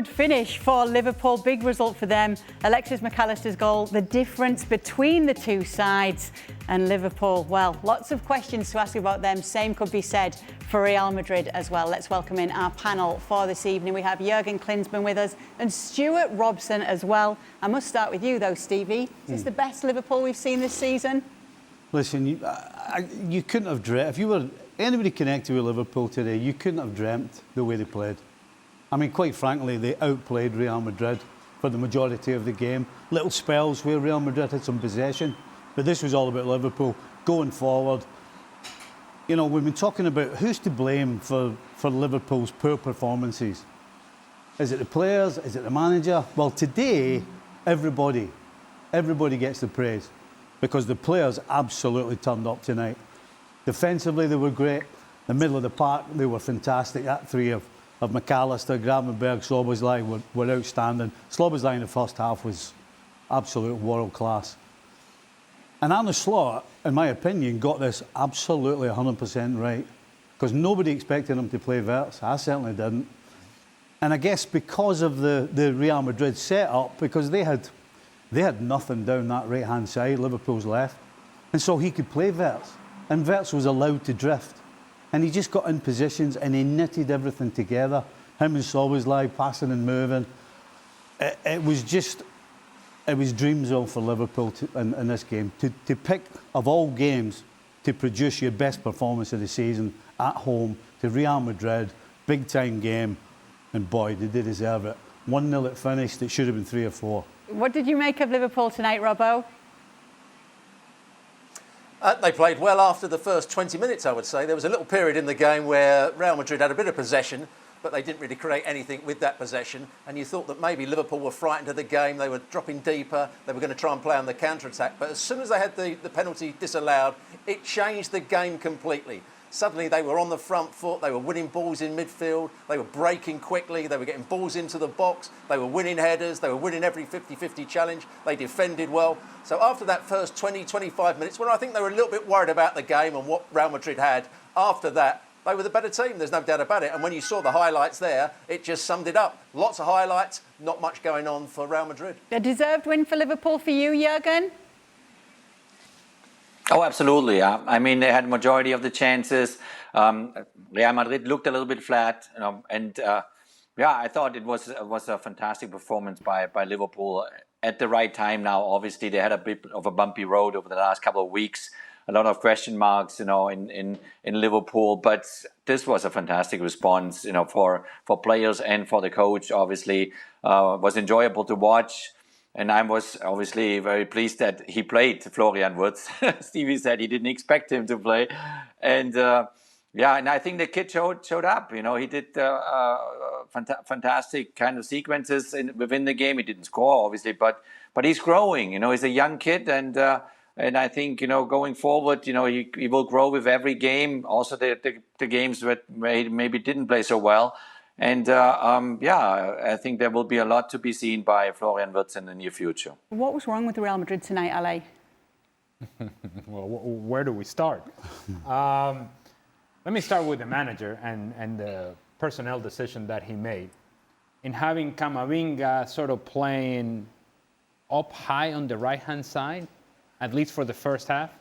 good finish for Liverpool. Big result for them. Alexis McAllister's goal, the difference between the two sides. And Liverpool, well, lots of questions to ask about them. Same could be said for Real Madrid as well. Let's welcome in our panel for this evening. We have Jurgen Klinsmann with us and Stuart Robson as well. I must start with you though, Stevie. Is this the best Liverpool we've seen this season? Listen, you couldn't have dreamt, if you were anybody connected with Liverpool today, you couldn't have dreamt the way they played. I mean, quite frankly, they outplayed Real Madrid for the majority of the game. Little spells where Real Madrid had some possession, but this was all about Liverpool going forward. You know, we've been talking about who's to blame for Liverpool's poor performances. Is it the players? Is it the manager? Well, today, everybody gets the praise because the players absolutely turned up tonight. Defensively, they were great. The middle of the park, they were fantastic. That three of McAllister, Gravenberch, Szoboszlai were outstanding. Szoboszlai in the first half was absolute world class. And Arne Slot, in my opinion, got this absolutely 100% right because nobody expected him to play Wirtz. I certainly didn't. And I guess because of the Real Madrid setup, because they had nothing down that right-hand side, Liverpool's left, and so he could play Wirtz. And Wirtz was allowed to drift. And he just got in positions and he knitted everything together. Him and Szoboszlai passing and moving. It was dreamsville for Liverpool in this game. To pick, of all games, to produce your best performance of the season at home to Real Madrid, big-time game, and boy, did they deserve it. 1-0 it finished, it should have been 3 or 4. What did you make of Liverpool tonight, Robbo? They played well after the first 20 minutes, I would say. There was a little period in the game where Real Madrid had a bit of possession, but they didn't really create anything with that possession. And you thought that maybe Liverpool were frightened of the game. They were dropping deeper. They were going to try and play on the counter-attack. But as soon as they had the penalty disallowed, it changed the game completely. Suddenly they were on the front foot, they were winning balls in midfield, they were breaking quickly, they were getting balls into the box, they were winning headers, they were winning every 50-50 challenge, they defended well. So after that first 20-25 minutes, when I think they were a little bit worried about the game and what Real Madrid had, after that, they were the better team, there's no doubt about it. And when you saw the highlights there, it just summed it up. Lots of highlights, not much going on for Real Madrid. A deserved win for Liverpool for you, Jurgen? Oh, absolutely. I mean, they had the majority of the chances. Real Madrid looked a little bit flat, you know, and I thought it was a fantastic performance by Liverpool at the right time. Now, obviously, they had a bit of a bumpy road over the last couple of weeks. A lot of question marks, you know, in Liverpool, but this was a fantastic response, you know, for players and for the coach. Obviously, was enjoyable to watch. And I was obviously very pleased that he played Florian Wirtz. Stevie said he didn't expect him to play. And and I think the kid showed up. You know, he did fantastic kind of sequences within the game. He didn't score, obviously, but he's growing. You know, he's a young kid. And I think, you know, going forward, you know, he will grow with every game. Also, the games where he maybe didn't play so well. And I think there will be a lot to be seen by Florian Wirtz in the near future. What was wrong with Real Madrid tonight, Ale? Well, where do we start? Let me start with the manager and the personnel decision that he made. In having Camavinga sort of playing up high on the right-hand side, at least for the first half,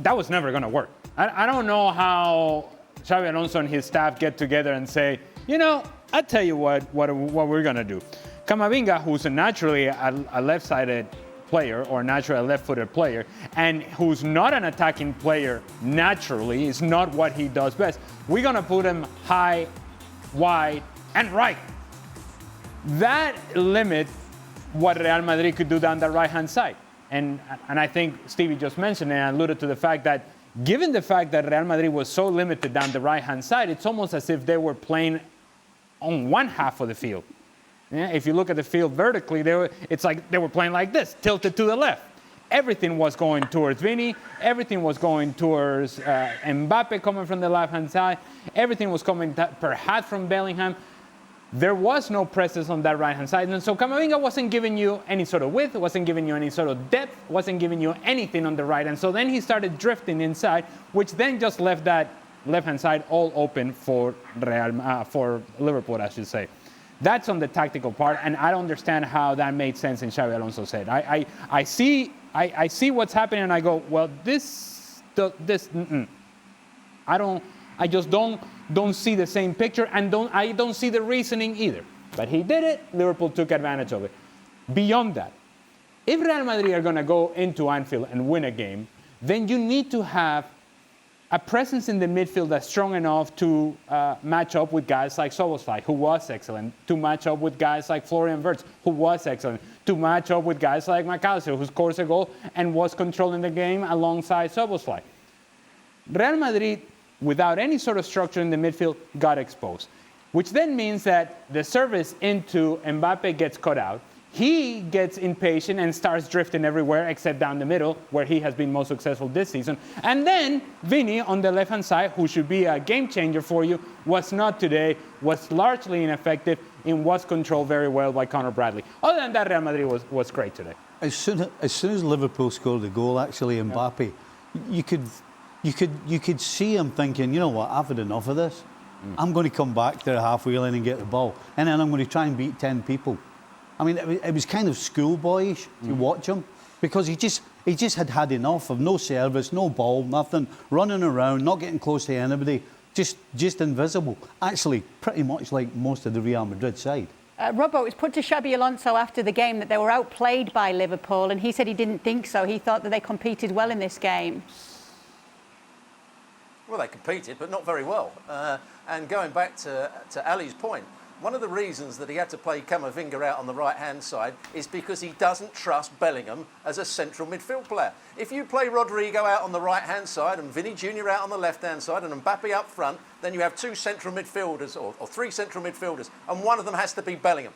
that was never going to work. I don't know how Xabi Alonso and his staff get together and say, you know, I'll tell you what we're going to do. Camavinga, who's naturally a left-sided player or naturally a left-footed player, and who's not an attacking player naturally, is not what he does best. We're going to put him high, wide, and right. That limits what Real Madrid could do down the right-hand side. And I think Stevie just mentioned and alluded to the fact that given the fact that Real Madrid was so limited down the right-hand side, it's almost as if they were playing on one half of the field. Yeah, if you look at the field vertically, it's like they were playing like this, tilted to the left. Everything was going towards Vini. Everything was going towards Mbappe coming from the left-hand side. Everything was coming perhaps from Bellingham. There was no presence on that right-hand side. And so Camavinga wasn't giving you any sort of width, wasn't giving you any sort of depth, wasn't giving you anything on the right. And so then he started drifting inside, which then just left that left-hand side all open for Liverpool, I should say. That's on the tactical part, and I don't understand how that made sense in Xabi Alonso's head. I see what's happening, and I go, well, I just don't see the same picture, and I don't see the reasoning either. But he did it. Liverpool took advantage of it. Beyond that, if Real Madrid are going to go into Anfield and win a game, then you need to have a presence in the midfield that's strong enough to match up with guys like Szoboszlai, who was excellent, to match up with guys like Florian Wirtz, who was excellent, to match up with guys like McAllister, who scored a goal and was controlling the game alongside Szoboszlai. Real Madrid, without any sort of structure in the midfield, got exposed, which then means that the service into Mbappe gets cut out. He gets impatient and starts drifting everywhere except down the middle, where he has been most successful this season. And then Vini on the left-hand side, who should be a game changer for you, was not today, was largely ineffective, and was controlled very well by Conor Bradley. Other than that, Real Madrid was great today. As soon as Liverpool scored the goal, actually, Mbappe, you could see him thinking, you know what, I've had enough of this. I'm going to come back to the halfway line and get the ball, and then I'm going to try and beat 10 people. I mean, it was kind of schoolboyish to watch him, because he just had enough of no service, no ball, nothing, running around, not getting close to anybody, just invisible. Actually, pretty much like most of the Real Madrid side. Robbo, it was put to Xabi Alonso after the game that they were outplayed by Liverpool, and he said he didn't think so. He thought that they competed well in this game. Well, they competed, but not very well. And going back to Ali's point, one of the reasons that he had to play Camavinga out on the right-hand side is because he doesn't trust Bellingham as a central midfield player. If you play Rodrigo out on the right-hand side and Vinny Jr. out on the left-hand side and Mbappe up front, then you have two central midfielders or three central midfielders, and one of them has to be Bellingham.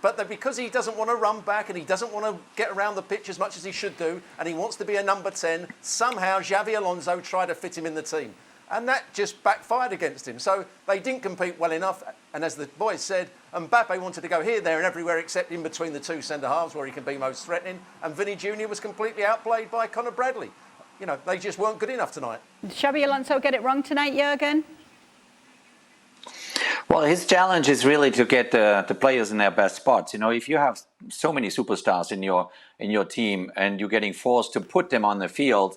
But because he doesn't want to run back and he doesn't want to get around the pitch as much as he should do, and he wants to be a number 10, somehow Xabi Alonso tried to fit him in the team. And that just backfired against him. So they didn't compete well enough. And as the boys said, Mbappe wanted to go here, there and everywhere except in between the two centre-halves where he can be most threatening. And Vinny Jr. was completely outplayed by Conor Bradley. You know, they just weren't good enough tonight. Did Xabi Alonso get it wrong tonight, Jurgen? Well, his challenge is really to get the players in their best spots. You know, if you have so many superstars in your team and you're getting forced to put them on the field,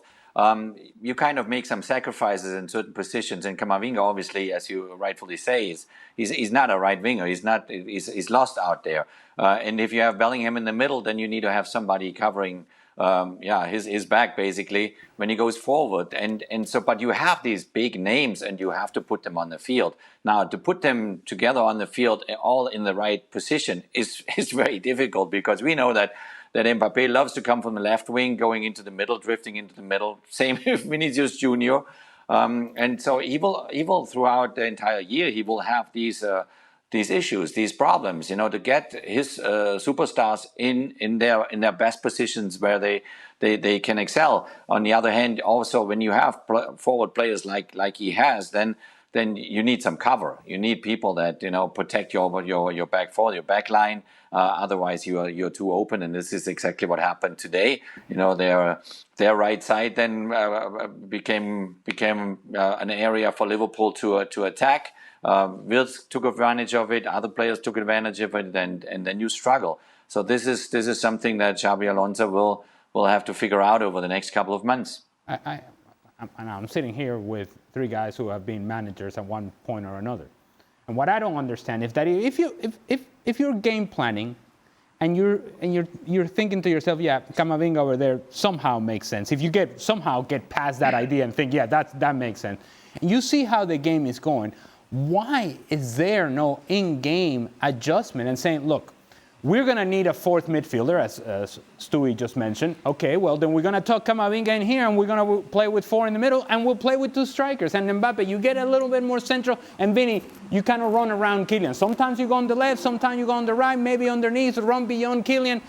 you kind of make some sacrifices in certain positions. And Camavinga, obviously, as you rightfully say, he's not a right winger. He's lost out there. And if you have Bellingham in the middle, then you need to have somebody covering his back basically when he goes forward. And so, but you have these big names and you have to put them on the field. Now, to put them together on the field all in the right position is very difficult, because we know that Mbappe loves to come from the left wing, going into the middle, drifting into the middle. Same with Vinicius Jr. And so he will throughout the entire year, he will have these issues, these problems, you know, to get his superstars in their best positions where they can excel. On the other hand, also when you have forward players like he has, then you need some cover. You need people that, you know, protect your back four, your back line. Otherwise, you're too open, and this is exactly what happened today. You know, their right side then became an area for Liverpool to attack. Wirtz took advantage of it. Other players took advantage of it, and then you struggle. So this is something that Xabi Alonso will have to figure out over the next couple of months. I'm sitting here with three guys who have been managers at one point or another, and what I don't understand is that if you're game planning and you're thinking to yourself, yeah, Camavinga over there somehow makes sense. If you somehow get past that idea and think, yeah, that makes sense, and you see how the game is going, why is there no in-game adjustment and saying, look, we're going to need a fourth midfielder, as Stewie just mentioned. Okay, well, then we're going to tuck Camavinga in here, and we're going to play with four in the middle, and we'll play with two strikers. And Mbappe, you get a little bit more central, and Vinny, you kind of run around Kylian. Sometimes you go on the left, sometimes you go on the right, maybe underneath, run beyond Kylian.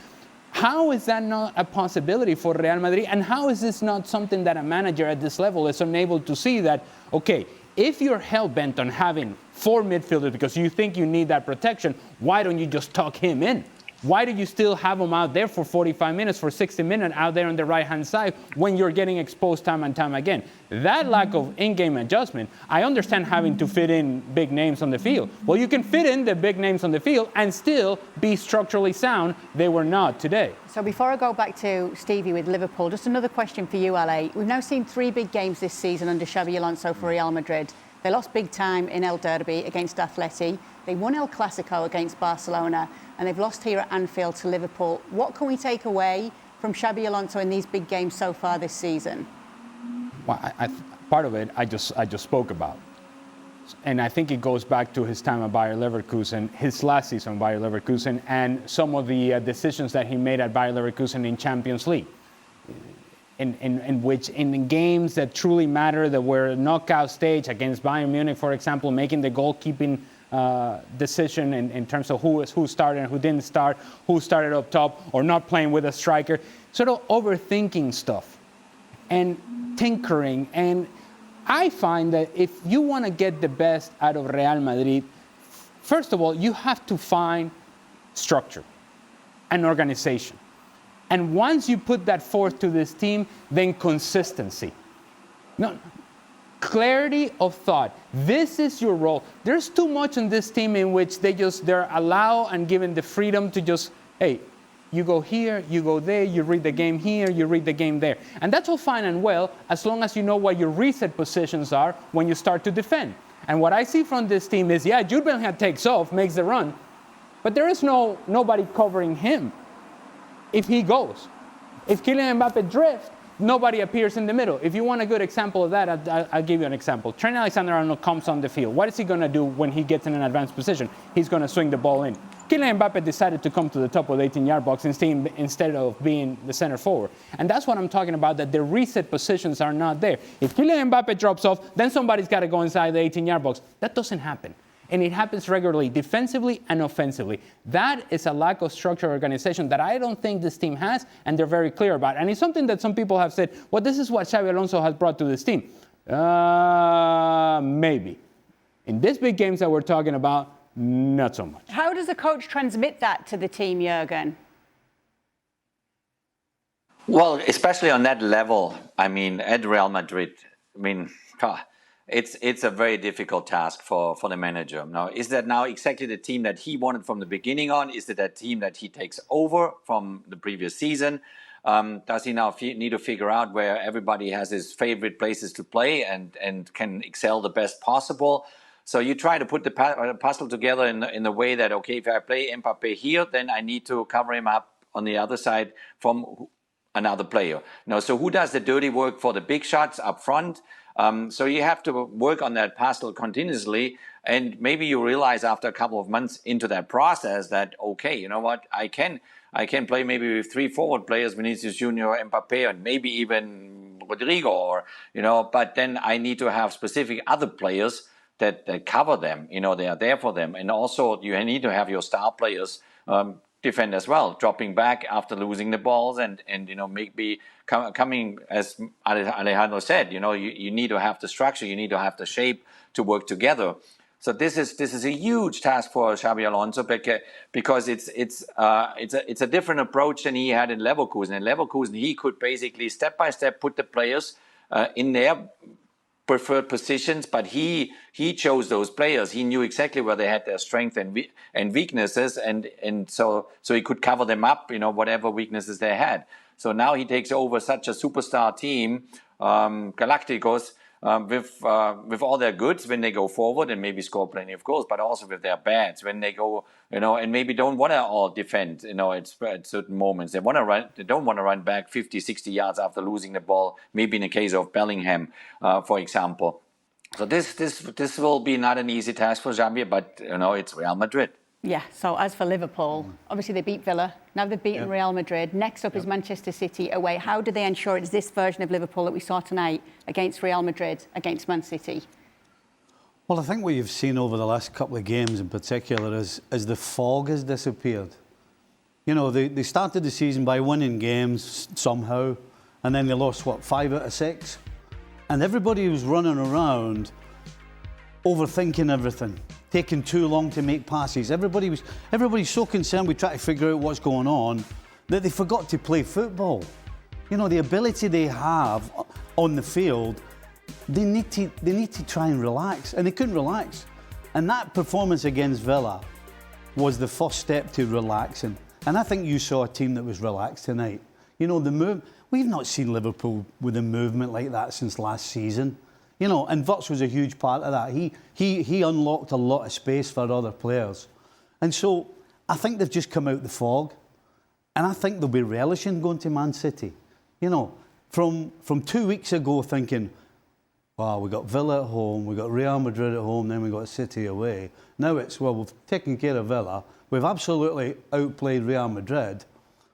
How is that not a possibility for Real Madrid? And how is this not something that a manager at this level is unable to see that, okay, if you're hell-bent on having four midfielders because you think you need that protection, why don't you just tuck him in? Why do you still have him out there for 45 minutes, for 60 minutes out there on the right-hand side when you're getting exposed time and time again? That lack of in-game adjustment, I understand having to fit in big names on the field. Well, you can fit in the big names on the field and still be structurally sound. They were not today. So before I go back to Stevie with Liverpool, just another question for you, LA. We've now seen 3 big games this season under Xabi Alonso for Real Madrid. They lost big time in El Derby against Atleti. They won El Clasico against Barcelona, and they've lost here at Anfield to Liverpool. What can we take away from Xabi Alonso in these big games so far this season? Well, part of it I just spoke about. And I think it goes back to his time at Bayer Leverkusen, his last season at Bayer Leverkusen, and some of the decisions that he made at Bayer Leverkusen in Champions League. In which, in games that truly matter, that were a knockout stage against Bayern Munich, for example, making the goalkeeping decision in terms of who started and who didn't start, who started up top, or not playing with a striker, sort of overthinking stuff and tinkering. And I find that if you want to get the best out of Real Madrid, first of all, you have to find structure and organization. And once you put that forth to this team, then consistency. No, clarity of thought. This is your role. There's too much in this team in which they're allowed and given the freedom to just, hey, you go here, you go there, you read the game here, you read the game there. And that's all fine and well, as long as you know what your reset positions are when you start to defend. And what I see from this team is, yeah, Jude Bellingham takes off, makes the run, but there is nobody covering him if he goes. If Kylian Mbappe drifts, nobody appears in the middle. If you want a good example of that, I'll give you an example. Trent Alexander-Arnold comes on the field. What is he going to do when he gets in an advanced position? He's going to swing the ball in. Kylian Mbappe decided to come to the top of the 18-yard box instead of being the center forward. And that's what I'm talking about, that the reset positions are not there. If Kylian Mbappe drops off, then somebody's got to go inside the 18-yard box. That doesn't happen. And it happens regularly, defensively and offensively. That is a lack of structure organization that I don't think this team has, and they're very clear about. And it's something that some people have said, well, this is what Xabi Alonso has brought to this team. Maybe. In these big games that we're talking about, not so much. How does the coach transmit that to the team, Jurgen? Well, especially on that level, I mean, at Real Madrid, I mean, it's a very difficult task for the manager. Now, is that now exactly the team that he wanted from the beginning on? Is it that team that he takes over from the previous season? Does he now need to figure out where everybody has his favorite places to play and can excel the best possible? So you try to put the puzzle together in the way that, okay, if I play Mbappe here, then I need to cover him up on the other side from another player. Now, so who does the dirty work for the big shots up front? So you have to work on that puzzle continuously, and maybe you realize after a couple of months into that process that, okay, you know what, I can play maybe with 3 forward players, Vinicius Junior, Mbappe, and maybe even Rodrigo, or but then I need to have specific other players that cover them. They are there for them, and also you need to have your star players defend as well, dropping back after losing the balls, and maybe coming, as Alejandro said, you need to have the structure, you need to have the shape to work together. So this is a huge task for Xabi Alonso because it's a different approach than he had in Leverkusen. In Leverkusen, he could basically step by step put the players in their preferred positions, but he chose those players. He knew exactly where they had their strength and weaknesses, and so he could cover them up, whatever weaknesses they had. So now he takes over such a superstar team, Galacticos, with all their goods when they go forward and maybe score plenty of goals, but also with their bads when they go, and maybe don't want to all defend, at certain moments. They don't want to run back 50, 60 yards after losing the ball, maybe in the case of Bellingham, for example. So this will be not an easy task for Xabi, but, it's Real Madrid. Yeah, so as for Liverpool, obviously they beat Villa. Now they've beaten Real Madrid. Next up is Manchester City away. How do they ensure it's this version of Liverpool that we saw tonight against Real Madrid, against Man City? Well, I think what you've seen over the last couple of games in particular is the fog has disappeared. They started the season by winning games somehow, and then they lost, 5 out of 6? And everybody was running around overthinking everything. taking too long to make passes. Everybody's so concerned with trying to figure out what's going on that they forgot to play football. You know, the ability they have on the field, they need to try and relax, and they couldn't relax. And that performance against Villa was the first step to relaxing. And I think you saw a team that was relaxed tonight. You know, we've not seen Liverpool with a movement like that since last season. You know, and Wirtz was a huge part of that. He unlocked a lot of space for other players. And so I think they've just come out the fog. And I think they'll be relishing going to Man City. You know, from 2 weeks ago thinking, wow, we got Villa at home, we got Real Madrid at home, then we got City away. Now it's, well, we've taken care of Villa. We've absolutely outplayed Real Madrid.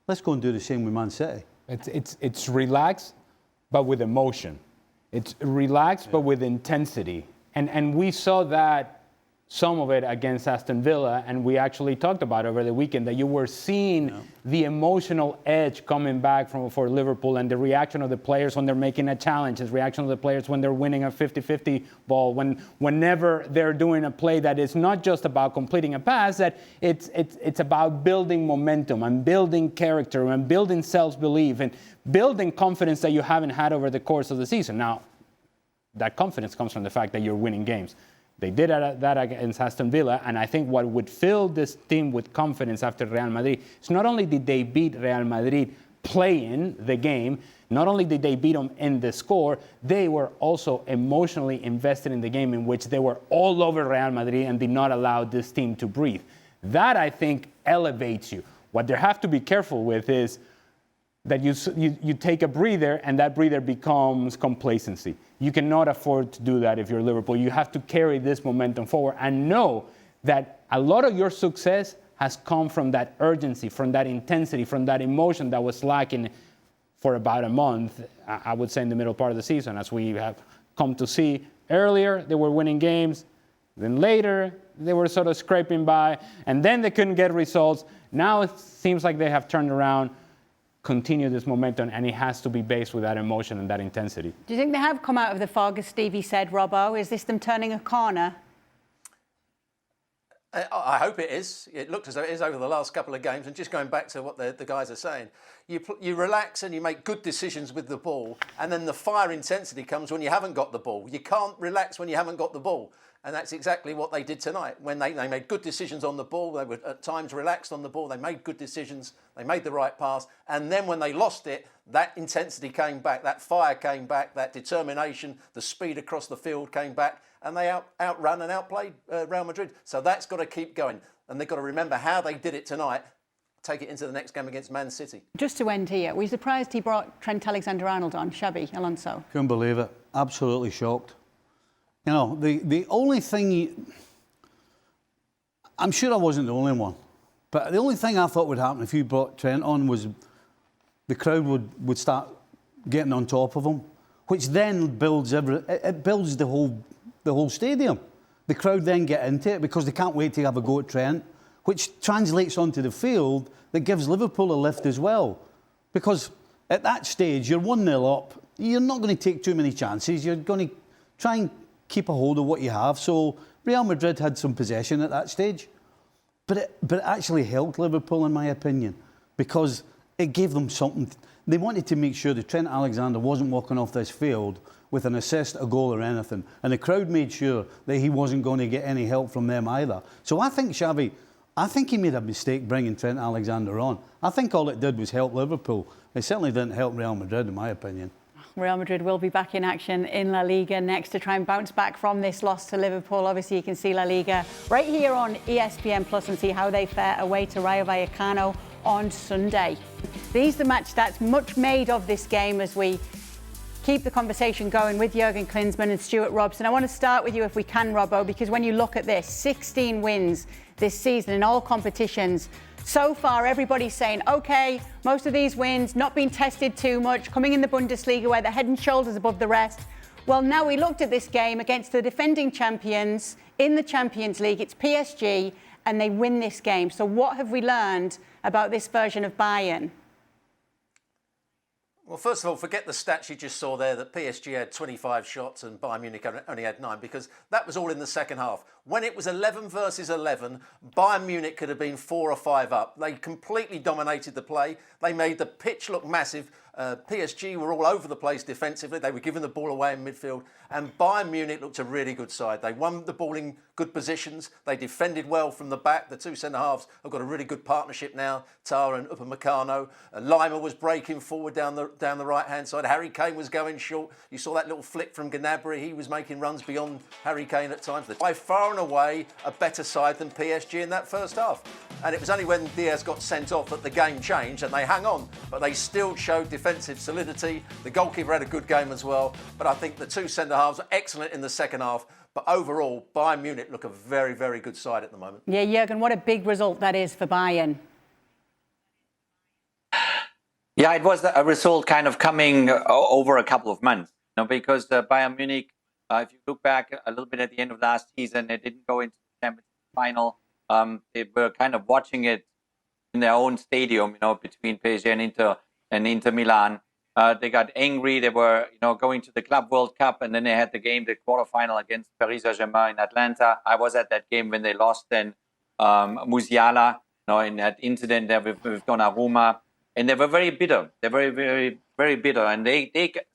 Let's go and do the same with Man City. It's relaxed, but with emotion. It's relaxed, but with intensity. And we saw that, some of it against Aston Villa, and we actually talked about over the weekend that you were seeing the emotional edge coming back for Liverpool, and the reaction of the players when they're making a challenge, the reaction of the players when they're winning a 50-50 ball, whenever they're doing a play that is not just about completing a pass, that it's about building momentum and building character and building self-belief and building confidence that you haven't had over the course of the season. Now, that confidence comes from the fact that you're winning games. They did that against Aston Villa, and I think what would fill this team with confidence after Real Madrid is not only did they beat Real Madrid playing the game, not only did they beat them in the score, they were also emotionally invested in the game, in which they were all over Real Madrid and did not allow this team to breathe. That, I think, elevates you. What they have to be careful with is that you take a breather, and that breather becomes complacency. You cannot afford to do that if you're Liverpool. You have to carry this momentum forward and know that a lot of your success has come from that urgency, from that intensity, from that emotion that was lacking for about a month, I would say in the middle part of the season, as we have come to see. Earlier, they were winning games. Then later, they were sort of scraping by, and then they couldn't get results. Now it seems like they have turned around, continue this momentum, and it has to be based with that emotion and that intensity. Do you think they have come out of the fog, as Stevie said, Robbo? Is this them turning a corner? I hope it is. It looked as though it is over the last couple of games. And just going back to what the guys are saying, you relax and you make good decisions with the ball, and then the fire intensity comes when you haven't got the ball. You can't relax when you haven't got the ball. And that's exactly what they did tonight. When they made good decisions on the ball, they were at times relaxed on the ball, they made good decisions, they made the right pass. And then when they lost it, that intensity came back, that fire came back, that determination, the speed across the field came back, and they outrun and outplayed Real Madrid. So that's got to keep going. And they've got to remember how they did it tonight, take it into the next game against Man City. Just to end here, were you surprised he brought Trent Alexander-Arnold on, Xabi Alonso? Couldn't believe it. Absolutely shocked. You know, the only thing, I'm sure I wasn't the only one, but the only thing I thought would happen if you brought Trent on was the crowd would start getting on top of him, which then builds the whole stadium. The crowd then get into it because they can't wait to have a go at Trent, which translates onto the field that gives Liverpool a lift as well. Because at that stage, you're 1-0 up, you're not going to take too many chances, you're going to try and keep a hold of what you have. So Real Madrid had some possession at that stage, but it actually helped Liverpool, in my opinion, because it gave them something. They wanted to make sure that Trent Alexander wasn't walking off this field with an assist, a goal or anything, and the crowd made sure that he wasn't going to get any help from them either. So I think Xabi, he made a mistake bringing Trent Alexander on. I think all it did was help Liverpool. It certainly didn't help Real Madrid, in my opinion. Real Madrid will be back in action in La Liga next to try and bounce back from this loss to Liverpool. Obviously, you can see La Liga right here on ESPN Plus and see how they fare away to Rayo Vallecano on Sunday. These are the match stats, much made of this game as we keep the conversation going with Jurgen Klinsmann and Stuart Robson. I want to start with you if we can, Robbo, because when you look at this, 16 wins this season in all competitions. So far, everybody's saying, OK, most of these wins not being tested too much, coming in the Bundesliga where they're head and shoulders above the rest. Well, now we looked at this game against the defending champions in the Champions League. It's PSG, and they win this game. So what have we learned about this version of Bayern? Well, first of all, forget the stats you just saw there that PSG had 25 shots and Bayern Munich only had 9, because that was all in the second half. When it was 11 versus 11, Bayern Munich could have been 4 or 5 up. They completely dominated the play. They made the pitch look massive. PSG were all over the place defensively. They were giving the ball away in midfield. And Bayern Munich looked a really good side. They won the ball in good positions. They defended well from the back. The two centre-halves have got a really good partnership now, Tara and Upamecano. Lima was breaking forward down the right-hand side. Harry Kane was going short. You saw that little flick from Gnabry. He was making runs beyond Harry Kane at times. By far and away a better side than PSG in that first half. And it was only when Diaz got sent off that the game changed and they hung on. But they still showed defensive solidity. The goalkeeper had a good game as well. But I think the two centre-halves are excellent in the second half. But overall, Bayern Munich look a very, very good side at the moment. Yeah, Jurgen, what a big result that is for Bayern. Yeah, it was a result kind of coming over a couple of months, because Bayern Munich, if you look back a little bit at the end of last season, they didn't go into the Champions League final. They were kind of watching it in their own stadium, between PSG and Inter Milan. They got angry. They were, going to the Club World Cup, and then they had the quarterfinal against Paris Saint-Germain in Atlanta. I was at that game when they lost then Musiala, in that incident there with Donnarumma. And they were very bitter. They're very, very, very bitter. And they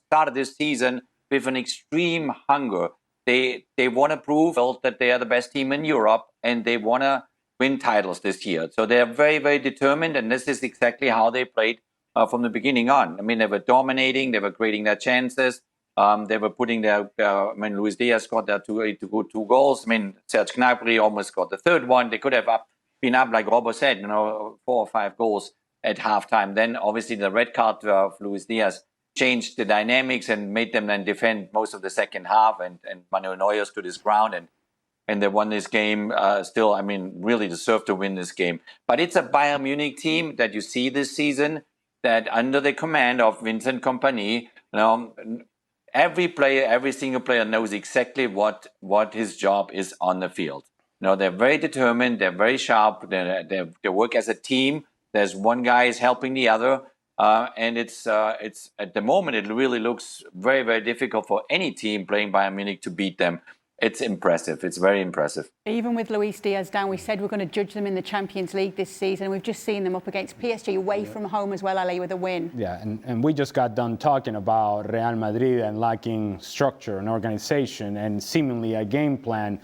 started this season with an extreme hunger. They want to prove that they are the best team in Europe, and they want to win titles this year. So they're very, very determined, and this is exactly how they played from the beginning on. I mean, they were dominating. They were creating their chances. They were putting Luis Diaz scored their two goals. Serge Gnabry almost got the third one. They could have been up, like Robbo said, 4 or 5 goals at halftime. Then obviously the red card of Luis Diaz changed the dynamics and made them then defend most of the second half, and Manuel Neuer stood his ground, and they won this game still. Really deserved to win this game. But it's a Bayern Munich team that you see this season that under the command of Vincent Kompany, every single player knows exactly what his job is on the field. They're very determined, they're very sharp, they work as a team. There's one guy is helping the other, and it's at the moment it really looks very, very difficult for any team playing Bayern Munich to beat them. It's impressive. It's very impressive. Even with Luis Diaz down, we said we're going to judge them in the Champions League this season. We've just seen them up against PSG away from home as well, Ali, with a win. Yeah, and we just got done talking about Real Madrid and lacking structure and organization and seemingly a game plan.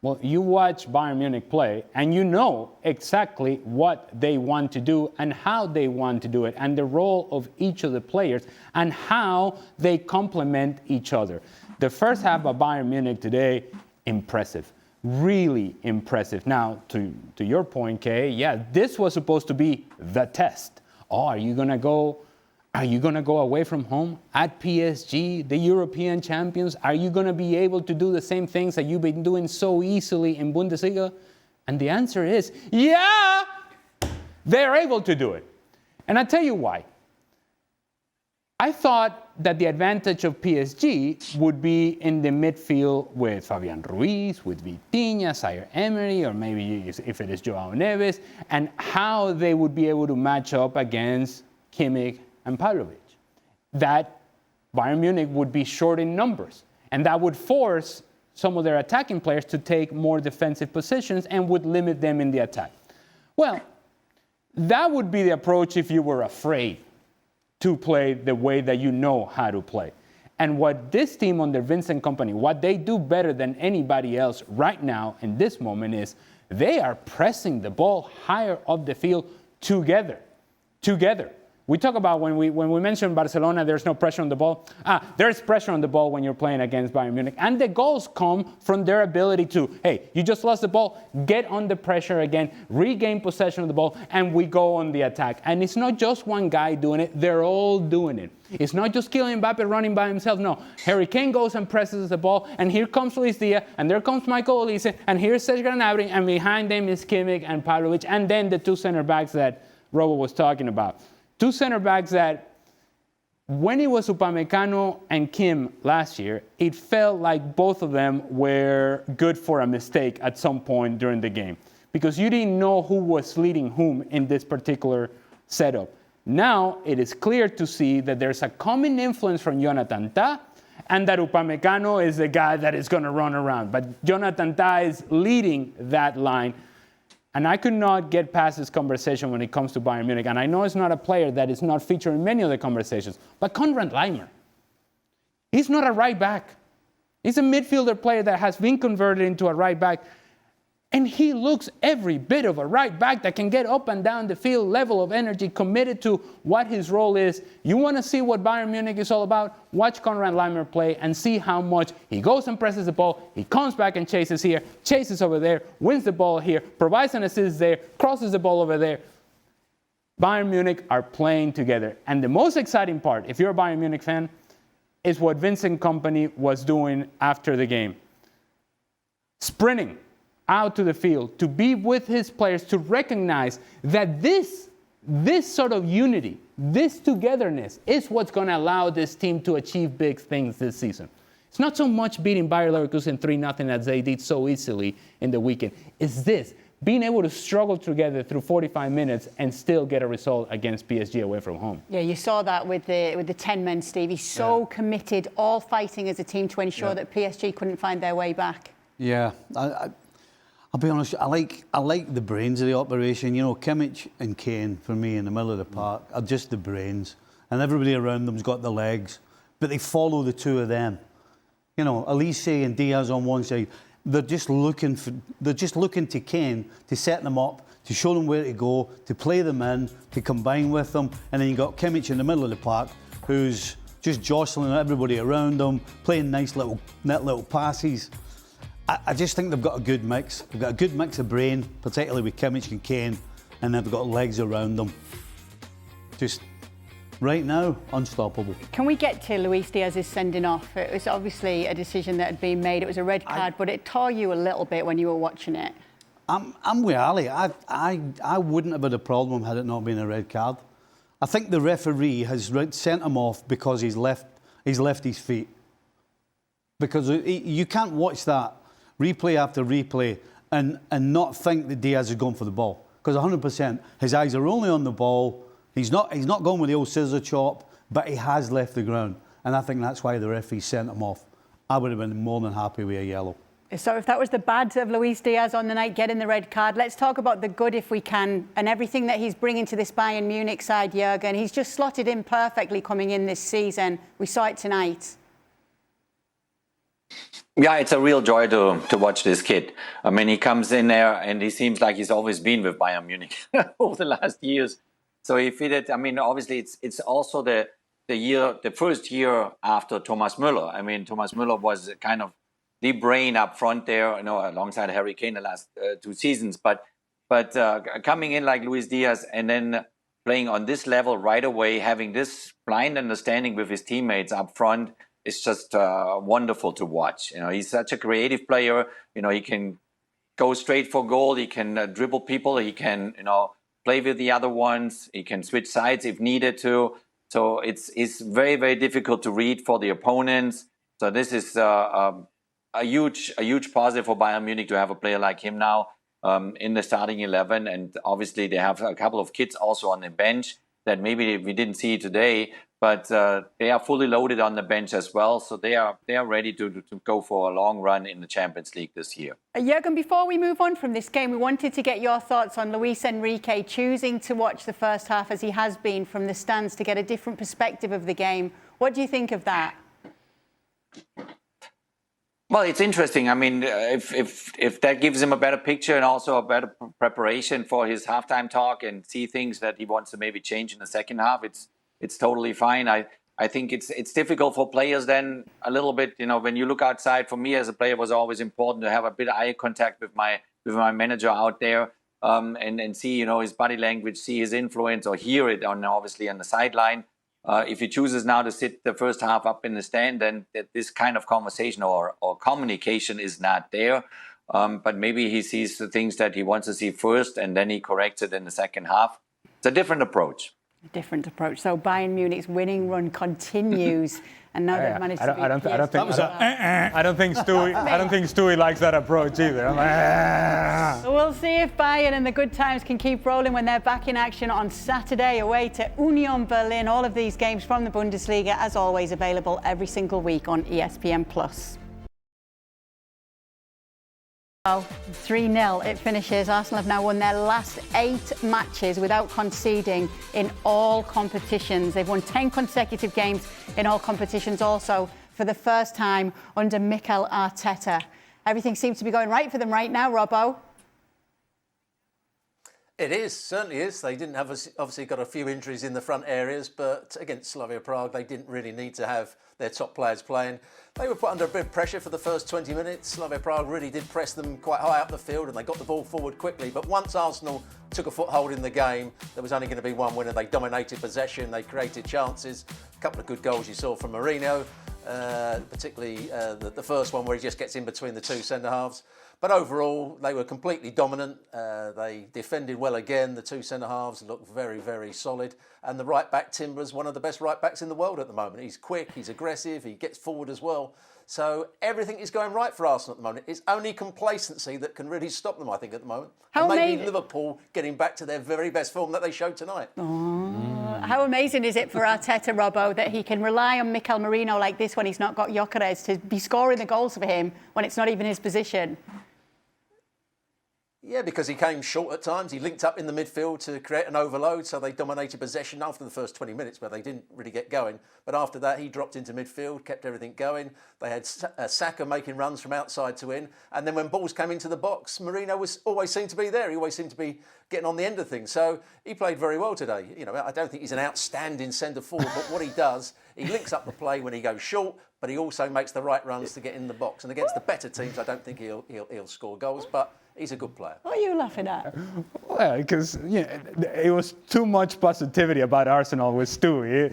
Well, you watch Bayern Munich play and you know exactly what they want to do and how they want to do it and the role of each of the players and how they complement each other. The first half of Bayern Munich today, impressive, really impressive. Now, to your point, Kay, yeah, this was supposed to be the test. Oh, are you going to go away from home at PSG, the European champions? Are you going to be able to do the same things that you've been doing so easily in Bundesliga? And the answer is, yeah, they're able to do it. And I'll tell you why. I thought that the advantage of PSG would be in the midfield with Fabian Ruiz, with Vitinha, Zaire Emery, or maybe if it is Joao Neves, and how they would be able to match up against Kimmich and Pavlovic. That Bayern Munich would be short in numbers, and that would force some of their attacking players to take more defensive positions and would limit them in the attack. Well, that would be the approach if you were afraid to play the way that you know how to play. And what this team under Vincent Kompany, what they do better than anybody else right now in this moment is they are pressing the ball higher up the field together. We talk about when we mention Barcelona, there's no pressure on the ball. There's pressure on the ball when you're playing against Bayern Munich. And the goals come from their ability to, hey, you just lost the ball, get under pressure again, regain possession of the ball, and we go on the attack. And it's not just one guy doing it, they're all doing it. It's not just Kylian Mbappe running by himself. No, Harry Kane goes and presses the ball, and here comes Luis Diaz, and there comes Michael Olise, and here's Serge Gnabry, and behind them is Kimmich and Pavlovic, and then the two center backs that Robo was talking about. Two center backs that, when it was Upamecano and Kim last year, it felt like both of them were good for a mistake at some point during the game because you didn't know who was leading whom in this particular setup. Now it is clear to see that there's a common influence from Jonathan Tah, and that Upamecano is the guy that is going to run around. But Jonathan Tah is leading that line. And I could not get past this conversation when it comes to Bayern Munich. And I know it's not a player that is not featured in many of the conversations. But Konrad Laimer, he's not a right back. He's a midfielder player that has been converted into a right back. And he looks every bit of a right back that can get up and down the field, level of energy, committed to what his role is. You want to see what Bayern Munich is all about? Watch Konrad Laimer play and see how much he goes and presses the ball. He comes back and chases here, chases over there, wins the ball here, provides an assist there, crosses the ball over there. Bayern Munich are playing together. And the most exciting part, if you're a Bayern Munich fan, is what Vincent Kompany was doing after the game. Sprinting out to the field, to be with his players, to recognize that this sort of unity, this togetherness is what's going to allow this team to achieve big things this season. It's not so much beating Bayer Leverkusen 3-0 as they did so easily in the weekend. It's this, being able to struggle together through 45 minutes and still get a result against PSG away from home. Yeah, you saw that with the 10 men, Steve. He's so committed, all fighting as a team to ensure that PSG couldn't find their way back. Yeah, I'll be honest, I like the brains of the operation. You know, Kimmich and Kane, for me, in the middle of the park, are just the brains. And everybody around them's got the legs. But they follow the two of them. You know, Elise and Diaz on one side, they're just looking to Kane to set them up, to show them where to go, to play them in, to combine with them. And then you've got Kimmich in the middle of the park, who's just jostling everybody around him, playing nice little passes. I just think they've got a good mix. They've got a good mix of brain, particularly with Kimmich and Kane, and they've got legs around them. Just right now, unstoppable. Can we get to Luis Diaz's sending off? It was obviously a decision that had been made. It was a red card, but it tore you a little bit when you were watching it. I'm with Ali. I wouldn't have had a problem had it not been a red card. I think the referee has sent him off because he's left his feet. Because you can't watch that replay after replay and not think that Diaz is going for the ball. Because 100%, his eyes are only on the ball. He's not going with the old scissor chop, but he has left the ground. And I think that's why the referee sent him off. I would have been more than happy with a yellow. So if that was the bad of Luis Diaz on the night, getting the red card, let's talk about the good if we can, and everything that he's bringing to this Bayern Munich side, Jurgen. He's just slotted in perfectly coming in this season. We saw it tonight. Yeah, it's a real joy to watch this kid. I mean, he comes in there and he seems like he's always been with Bayern Munich over the last years. So he fitted. I mean, obviously, it's also the first year after Thomas Müller. I mean, Thomas Müller was kind of the brain up front there, you know, alongside Harry Kane the last 2 seasons. But coming in like Luis Diaz and then playing on this level right away, having this blind understanding with his teammates up front. It's just wonderful to watch. You know, he's such a creative player. You know, he can go straight for goal. He can dribble people. He can, you know, play with the other ones. He can switch sides if needed to. So it's very, very difficult to read for the opponents. So this is a huge positive for Bayern Munich to have a player like him now in the starting 11. And obviously they have a couple of kids also on the bench that maybe we didn't see today. But they are fully loaded on the bench as well, so they are ready to go for a long run in the Champions League this year. Jurgen, before we move on from this game, we wanted to get your thoughts on Luis Enrique choosing to watch the first half as he has been from the stands to get a different perspective of the game. What do you think of that? Well, it's interesting. I mean, if that gives him a better picture and also a better preparation for his halftime talk and see things that he wants to maybe change in the second half, it's totally fine. I think it's difficult for players then a little bit, you know, when you look outside. For me as a player, it was always important to have a bit of eye contact with my manager out there and see, you know, his body language, see his influence or hear it obviously on the sideline. If he chooses now to sit the first half up in the stand, then this kind of conversation or communication is not there. But maybe he sees the things that he wants to see first and then he corrects it in the second half. It's a different approach. Different approach. So Bayern Munich's winning run continues and now they've managed to beat PSG. I don't think Stewie likes that approach either. We'll see if Bayern and the good times can keep rolling when they're back in action on Saturday away to Union Berlin. All of these games from the Bundesliga, as always, available every single week on ESPN+. Well, 3-0 it finishes. Arsenal have now won their last 8 matches without conceding in all competitions. They've won 10 consecutive games in all competitions also for the first time under Mikel Arteta. Everything seems to be going right for them right now, Robbo. It is, certainly is. They didn't have, obviously got a few injuries in the front areas, but against Slavia Prague, they didn't really need to have their top players playing. They were put under a bit of pressure for the first 20 minutes. Slavia Prague really did press them quite high up the field and they got the ball forward quickly. But once Arsenal took a foothold in the game, there was only going to be one winner. They dominated possession, they created chances. A couple of good goals you saw from Mourinho, particularly the first one where he just gets in between the two centre-halves. But overall, they were completely dominant. They defended well again. The two centre-halves looked very, very solid. And the right-back, Timber's one of the best right-backs in the world at the moment. He's quick, he's aggressive, he gets forward as well. So everything is going right for Arsenal at the moment. It's only complacency that can really stop them, I think, at the moment. And maybe Liverpool getting back to their very best form that they showed tonight. How amazing is it for Arteta, Robbo, that he can rely on Mikel Merino like this when he's not got Gyökeres to be scoring the goals for him when it's not even his position? Yeah, because he came short at times. He linked up in the midfield to create an overload, so they dominated possession after the first 20 minutes where they didn't really get going. But after that, he dropped into midfield, kept everything going. They had Saka making runs from outside to in. And then when balls came into the box, Mourinho always seemed to be there. He always seemed to be getting on the end of things. So he played very well today. You know, I don't think he's an outstanding centre-forward, but what he does, he links up the play when he goes short, but he also makes the right runs to get in the box. And against the better teams, I don't think he'll score goals, but he's a good player. What are you laughing at? Well, because it was too much positivity about Arsenal with Stewie.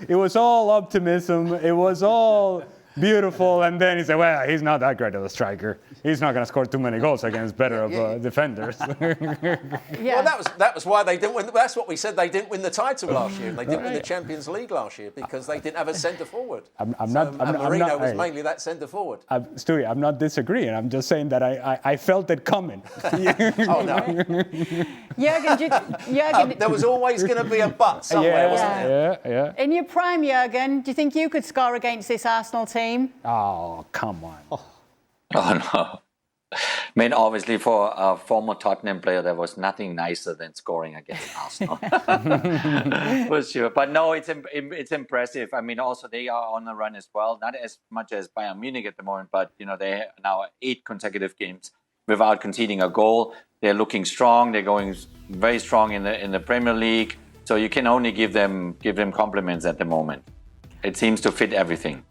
It was all optimism. It was all beautiful, and then he said, "Well, he's not that great of a striker. He's not going to score too many goals against better of defenders." Well, that was why they didn't win. That's what we said. They didn't win the title last year. They didn't win the Champions League last year because they didn't have a centre forward. Mourinho was mainly that centre forward. Stewie, I'm not disagreeing. I'm just saying that I felt it coming. Oh no, Jurgen, there was always going to be a but somewhere, wasn't there? Yeah. In your prime, Jurgen, do you think you could score against this Arsenal team? Oh, come on. Oh, no. I mean, obviously, for a former Tottenham player, there was nothing nicer than scoring against Arsenal. For sure. But no, it's impressive. I mean, also, they are on the run as well. Not as much as Bayern Munich at the moment, but, they are now 8 consecutive games without conceding a goal. They're looking strong. They're going very strong in the Premier League. So you can only give them compliments at the moment. It seems to fit everything.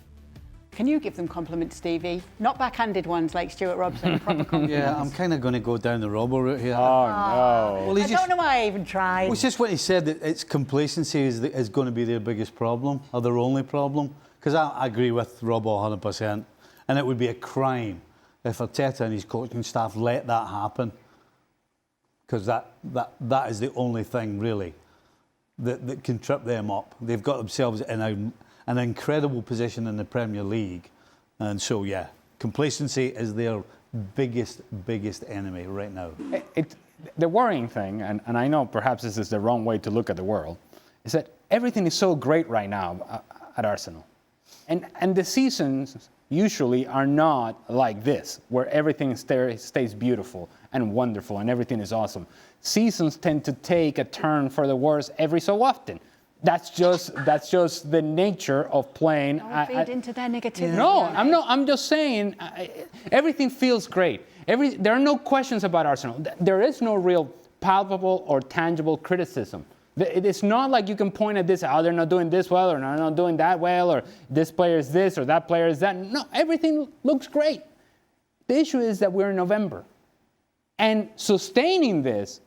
Can you give them compliments, Stevie? Not backhanded ones like Stuart Robson, proper compliments. Yeah, I'm kind of going to go down the Robbo route here. Oh, no. Well, I don't know why I even tried. Well, it's just what he said, that it's complacency is going to be their biggest problem, or their only problem. Because I agree with Robbo 100%. And it would be a crime if Arteta and his coaching staff let that happen. Because that is the only thing, really, that can trip them up. They've got themselves in an incredible position in the Premier League. And so, yeah, complacency is their biggest enemy right now. The worrying thing, and I know perhaps this is the wrong way to look at the world, is that everything is so great right now at Arsenal. And the seasons usually are not like this, where everything stays beautiful and wonderful and everything is awesome. Seasons tend to take a turn for the worse every so often. That's just the nature of playing. Don't feed into their negativity. No, I'm not. I'm just saying everything feels great. There are no questions about Arsenal. There is no real palpable or tangible criticism. It's not like you can point at this, they're not doing this well, or they're not doing that well, or this player is this, or that player is that. No, everything looks great. The issue is that we're in November. And sustaining this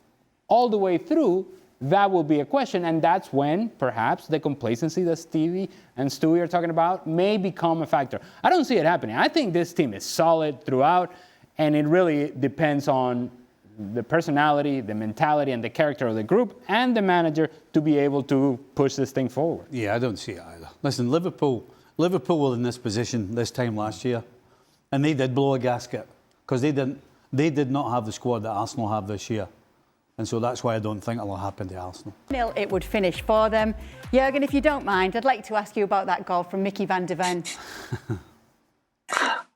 all the way through, that will be a question, and that's when, perhaps, the complacency that Stevie and Stewie are talking about may become a factor. I don't see it happening. I think this team is solid throughout, and it really depends on the personality, the mentality, and the character of the group, and the manager to be able to push this thing forward. Yeah, I don't see it either. Listen, Liverpool, Liverpool were in this position this time last year, and they did blow a gasket because they did not have the squad that Arsenal have this year. And so that's why I don't think it'll happen to Arsenal. Nil it would finish for them. Jurgen, if you don't mind, I'd like to ask you about that goal from Mickey van de Ven.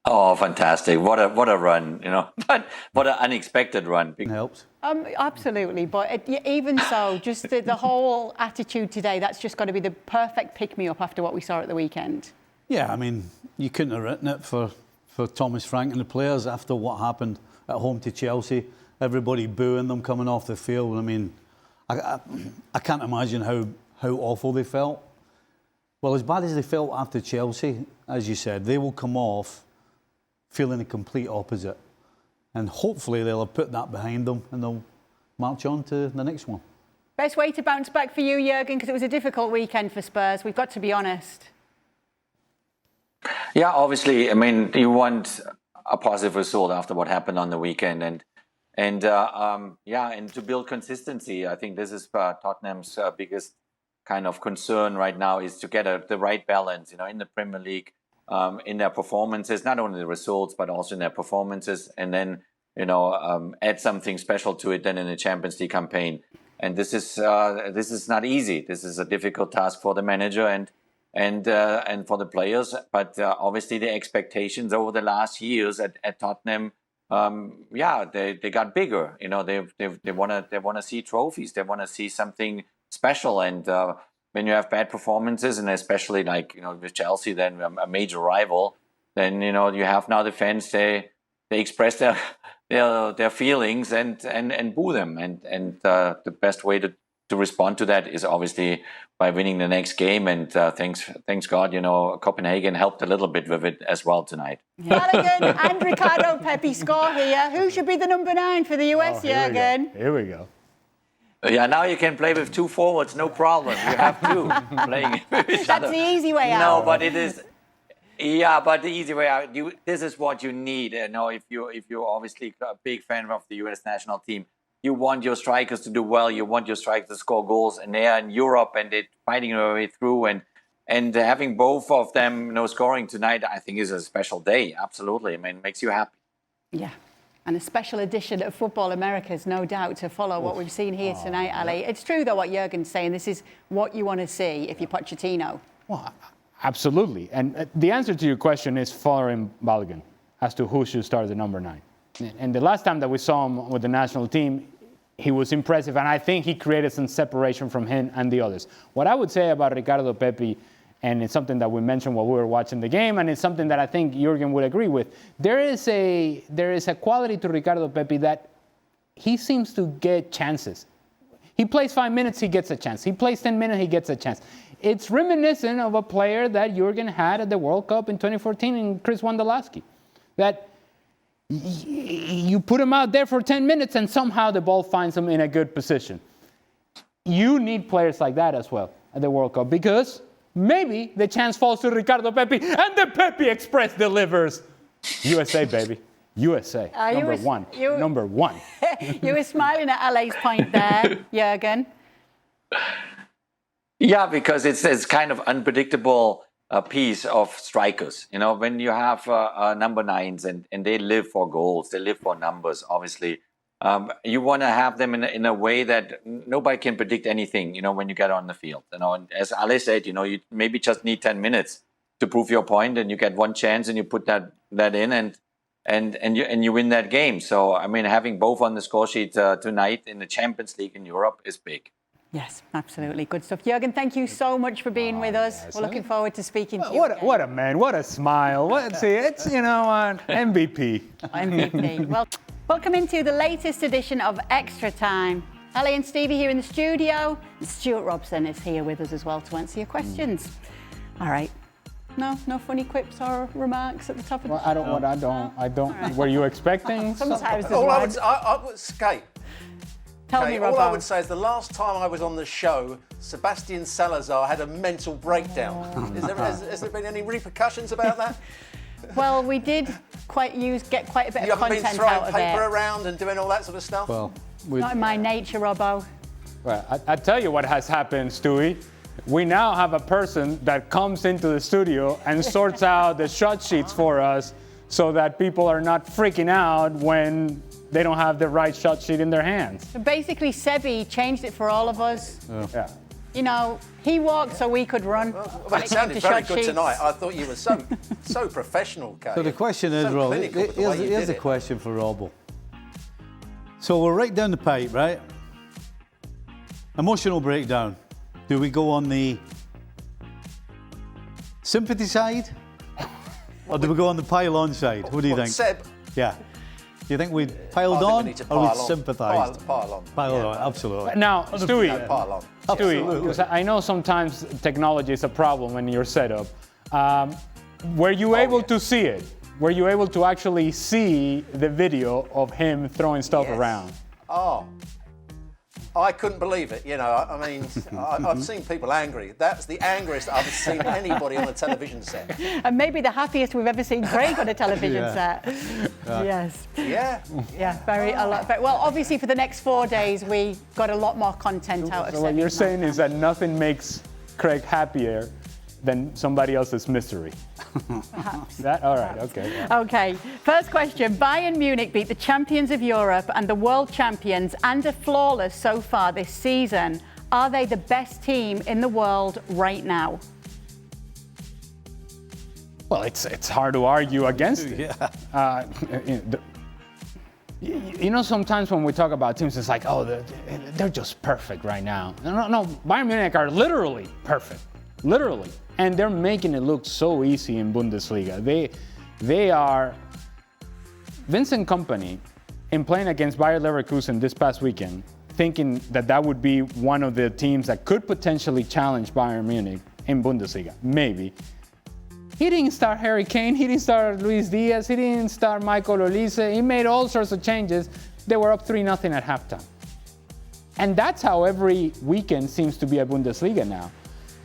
Oh, fantastic! What a run, you know! But what an unexpected run. It helps. Absolutely, but even so, just the whole attitude today, that's just got to be the perfect pick-me-up after what we saw at the weekend. Yeah, I mean, you couldn't have written it for Thomas Frank and the players after what happened at home to Chelsea. Everybody booing them coming off the field. I mean, I can't imagine how awful they felt. Well, as bad as they felt after Chelsea, as you said, they will come off feeling the complete opposite. And hopefully they'll have put that behind them and they'll march on to the next one. Best way to bounce back for you, Jurgen, because it was a difficult weekend for Spurs. We've got to be honest. Yeah, obviously. I mean, you want a positive result after what happened on the weekend, and to build consistency. I think this is Tottenham's biggest kind of concern right now, is to get the right balance, you know, in the Premier League. In their performances, not only the results, but also in their performances, and then, you know, add something special to it then in the Champions League campaign. And this is not easy. This is a difficult task for the manager and for the players. But obviously the expectations over the last years at Tottenham, they got bigger. You know, they wanna see trophies. They wanna see something special. And when you have bad performances, and especially like, you know, with Chelsea, then a major rival, then, you know, you have now the fans, they express their feelings and boo them. And the best way to respond to that is obviously by winning the next game. And thanks God, you know, Copenhagen helped a little bit with it as well tonight. Balogun and Ricardo Pepi score here. Who should be the number 9 for the US, Jurgen? Here we go. Yeah, now you can play with 2 forwards, no problem. You have 2 playing with each other. That's the easy way out. No, but it is. Yeah, but the easy way out. This is what you need. You know, if you're obviously a big fan of the U.S. national team, you want your strikers to do well. You want your strikers to score goals, and they are in Europe and they're fighting their way through. And having both of them, you know, scoring tonight, I think is a special day. Absolutely, I mean, it makes you happy. Yeah. And a special edition of Football Americas, no doubt, to follow what we've seen here tonight, Ali. It's true, though, what Jurgen's saying. This is what you want to see if you're Pochettino. Well, absolutely. And the answer to your question is following Balogun as to who should start the number 9. And the last time that we saw him with the national team, he was impressive. And I think he created some separation from him and the others. What I would say about Ricardo Pepi, and it's something that we mentioned while we were watching the game, and it's something that I think Jurgen would agree with. There is a quality to Ricardo Pepi that he seems to get chances. He plays 5 minutes, he gets a chance. He plays 10 minutes, he gets a chance. It's reminiscent of a player that Jurgen had at the World Cup in 2014 in Chris Wondolowski. That you put him out there for 10 minutes and somehow the ball finds him in a good position. You need players like that as well at the World Cup, because maybe the chance falls to Ricardo Pepi, and the Pepi Express delivers. USA, baby. USA. Number one. Number one. You were smiling at LA's point there, Jurgen. Yeah, because it's kind of unpredictable piece of strikers. You know, when you have number 9s and they live for goals, they live for numbers, obviously. You want to have them in a way that nobody can predict anything, you know, when you get on the field. You know, and as Ali said, you know, you maybe just need 10 minutes to prove your point, and you get one chance and you put that in and you win that game. So, I mean, having both on the score sheet tonight in the Champions League in Europe is big. Yes, absolutely. Good stuff. Jurgen, thank you so much for being with us. Yes, We're looking forward to speaking to you. What a man. What a smile. It's, you know, MVP. MVP. Well, welcome into the latest edition of Extra Time. Ali and Stevie here in the studio. And Stuart Robson is here with us as well to answer your questions. All right. No funny quips or remarks at the top of the show? I don't. Right. Were you expecting? Sometimes all I would skate. Tell me, all I would say is the last time I was on the show, Sebastian Salazar had a mental breakdown. Has there been any repercussions about that? Well, we did get quite a bit of content out of it. You haven't been throwing paper around and doing all that sort of stuff? Well, not in my nature, Robbo. Well, I tell you what has happened, Stewie. we now have a person that comes into the studio and sorts out the shot sheets for us so that people are not freaking out when they don't have the right shot sheet in their hands. So basically, Sebi changed it for all of us. Yeah. You know, he walked so we could run. Well, it sounded very good tonight. I thought you were so professional, Kay. So the question is, So Rob, clinical with the way you here's did a it. question for Robbo. So we're right down the pipe, right? Emotional breakdown. Do we go on the sympathy side? Or do we go on the pile-on side? What do you think? Seb? Yeah. Do you think we'd piled I think we on need to or we'd pile on. sympathised? Pile on. Pile Yeah. on, absolutely. Now, Stewie, Pile on. Stewie, because I know sometimes technology is a problem in your setup. Were you able to see it? Were you able to actually see the video of him throwing stuff Yes. around? Oh, I couldn't believe it. You know, I mean, I've seen people angry. That's the angriest I've seen anybody on a television set. And maybe the happiest we've ever seen Craig on a television set. Yes. Yeah. Yeah, a lot. Well, obviously for the next 4 days, we got a lot more content out of So what Sebi's you're saying meltdown. is that nothing makes Craig happier than somebody else's misery. That all right? Okay. Yeah. Okay, first question. Bayern Munich beat the champions of Europe and the world champions and are flawless so far this season. Are they the best team in the world right now? Well, it's hard to argue against it. Yeah. You know, sometimes when we talk about teams, it's like, oh, they're just perfect right now. No, Bayern Munich are literally perfect, literally, and they're making it look so easy in Bundesliga. They are Vincent Kompany in playing against Bayer Leverkusen this past weekend, thinking that would be one of the teams that could potentially challenge Bayern Munich in Bundesliga, maybe. He didn't start Harry Kane, he didn't start Luis Diaz, he didn't start Michael Olise. He made all sorts of changes. They were up 3-0 at halftime. And that's how every weekend seems to be a Bundesliga now.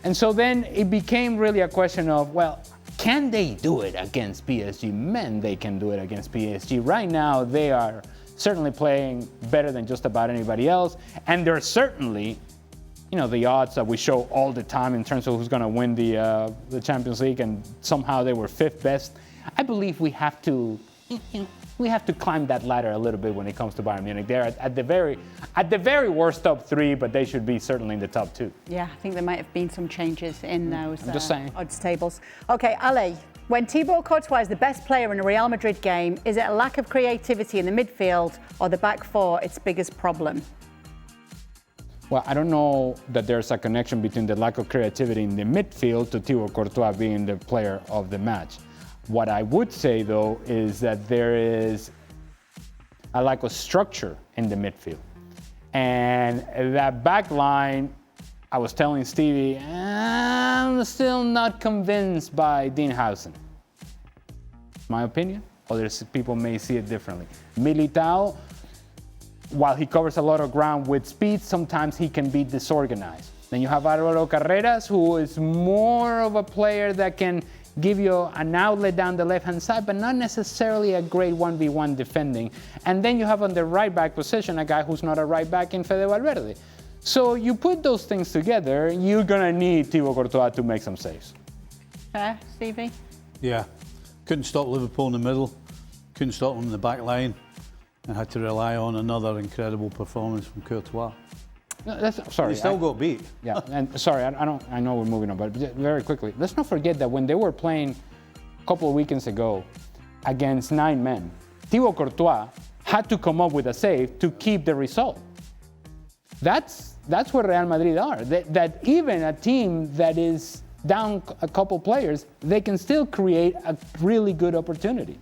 And so then it became really a question of, well, can they do it against PSG? Man, they can do it against PSG. Right now, they are certainly playing better than just about anybody else. And they're certainly, you know, the odds that we show all the time in terms of who's going to win the Champions League, and somehow they were fifth best. I believe we have to climb that ladder a little bit when it comes to Bayern Munich. They're at the very worst top three, but they should be certainly in the top two. Yeah, I think there might have been some changes in those I'm just saying. odds tables. Okay, Ale, when Thibaut Courtois is the best player in a Real Madrid game, is it a lack of creativity in the midfield or the back four its biggest problem? Well, I don't know that there's a connection between the lack of creativity in the midfield to Thibaut Courtois being the player of the match. What I would say, though, is that there is a lack of structure in the midfield. And that back line, I was telling Stevie, I'm still not convinced by Dean Howson. My opinion. Other people may see it differently. Militao, while he covers a lot of ground with speed, sometimes he can be disorganized. Then you have Álvaro Carreras, who is more of a player that can give you an outlet down the left-hand side, but not necessarily a great 1v1 defending. And then you have on the right-back position a guy who's not a right-back in Fede Valverde. So you put those things together, you're going to need Thibaut Courtois to make some saves. Stevie? Yeah. Couldn't stop Liverpool in the middle. Couldn't stop them in the back line. And had to rely on another incredible performance from Courtois. No, sorry, He still got beat. Yeah, and sorry, I know we're moving on, but very quickly, let's not forget that when they were playing a couple of weekends ago against 9 men, Thibaut Courtois had to come up with a save to keep the result. That's what Real Madrid are. That even a team that is down a couple players, they can still create a really good opportunity.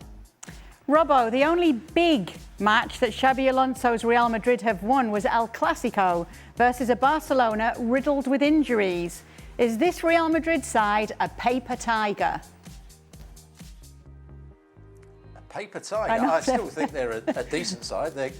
Robbo, the only big match that Xabi Alonso's Real Madrid have won was El Clasico versus a Barcelona riddled with injuries. Is this Real Madrid side a paper tiger? A paper tiger? I still think they're a decent side. They're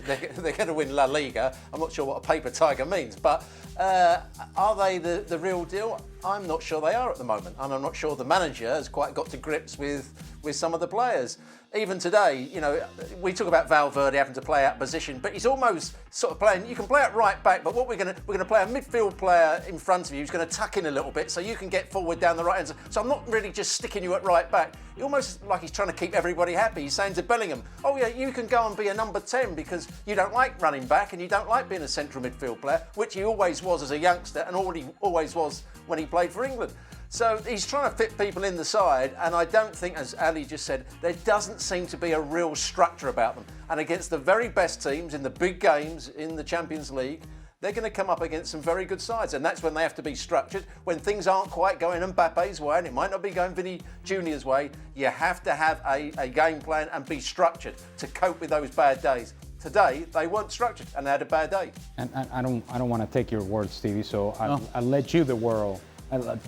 going to win La Liga. I'm not sure what a paper tiger means, but are they the real deal? I'm not sure they are at the moment, and I'm not sure the manager has quite got to grips with some of the players. Even today, you know, we talk about Valverde having to play out position, but he's almost sort of playing. You can play out right back, but what we're going to play a midfield player in front of you who's going to tuck in a little bit so you can get forward down the right hand. So I'm not really just sticking you at right back. He almost like he's trying to keep everybody happy. He's saying to Bellingham, "Oh yeah, you can go and be a number 10 because you don't like running back and you don't like being a central midfield player," which he always was as a youngster and always was when he played for England. So he's trying to fit people in the side, and I don't think, as Ali just said, there doesn't seem to be a real structure about them. And against the very best teams in the big games in the Champions League, they're going to come up against some very good sides, and that's when they have to be structured. When things aren't quite going Mbappe's way, and it might not be going Vinny Jr.'s way, you have to have a game plan and be structured to cope with those bad days. Today, they weren't structured, and they had a bad day. And I don't want to take your words, Stevie, so I'll let you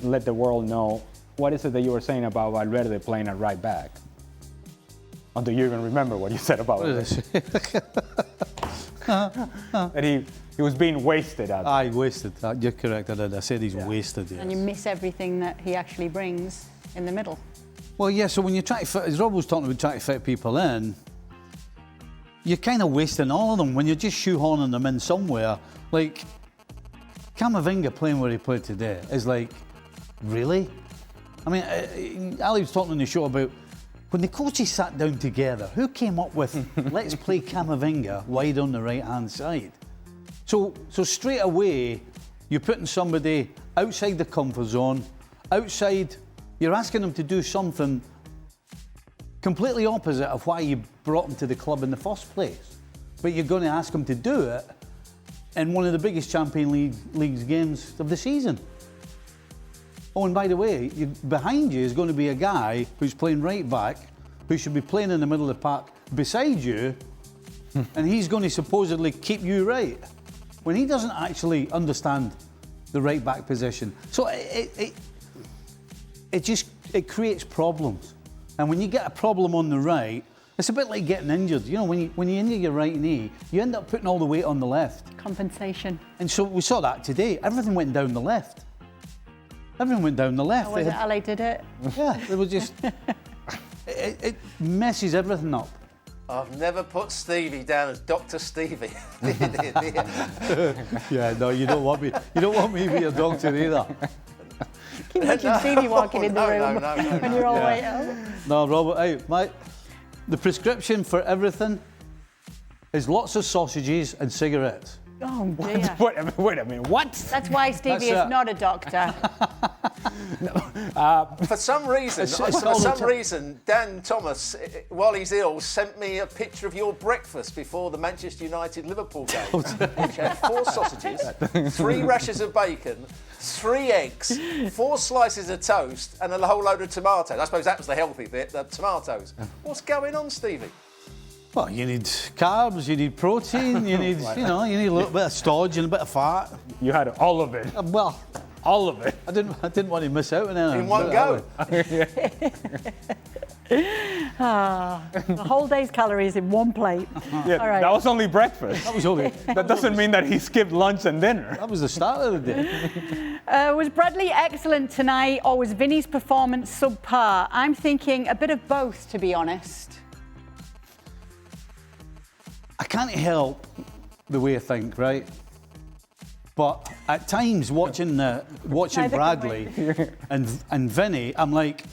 let the world know what is it that you were saying about Valverde playing at right back. Or do you even remember what you said about it? That he was being wasted out there. Aye, wasted. You're correct. I said he's wasted. Yes. And you miss everything that he actually brings in the middle. Well, yeah. So when you try to fit, as Rob was talking about, trying to fit people in, you're kind of wasting all of them when you're just shoehorning them in somewhere. Like Camavinga playing where he played today is like, really? I mean, Ali was talking on the show about when the coaches sat down together, who came up with, let's play Camavinga wide on the right-hand side? So straight away, you're putting somebody outside the comfort zone, you're asking them to do something completely opposite of why you brought them to the club in the first place. But you're going to ask them to do it in one of the biggest Champions League games of the season. Oh, and by the way, behind you is going to be a guy who's playing right back, who should be playing in the middle of the park beside you, and he's going to supposedly keep you right, when he doesn't actually understand the right back position. So it creates problems. And when you get a problem on the right, it's a bit like getting injured. You know, when you injure your right knee, you end up putting all the weight on the left. Compensation. And so we saw that today. Everything went down the left. Everyone went down the left. Oh, was it Ali did it? Yeah, they were just... it messes everything up. I've never put Stevie down as Dr. Stevie. Yeah, no, you don't want me. You don't want me to be a doctor either. Can you imagine Stevie walking in the room when you're all way out? No, Robert, hey, the prescription for everything is lots of sausages and cigarettes. Oh dear. Wait a minute, what? That's why Stevie is not a doctor. For some reason, Dan Thomas, while he's ill, sent me a picture of your breakfast before the Manchester United-Liverpool game, which had 4 sausages, 3 rashers of bacon, 3 eggs, 4 slices of toast, and a whole load of tomatoes. I suppose that was the healthy bit, the tomatoes. What's going on, Stevie? Well, you need carbs, you need protein, you need, you need a little bit of starch and a bit of fat. You had all of it. Well, all of it. I didn't want to miss out on anything. In one go. The whole day's calories in one plate. Yeah, all right. That was only breakfast. That doesn't mean that he skipped lunch and dinner. That was the start of the day. Was Bradley excellent tonight, or was Vinny's performance subpar? I'm thinking a bit of both, to be honest. I can't help the way I think, right? But at times, watching Bradley and Vinny, I'm like,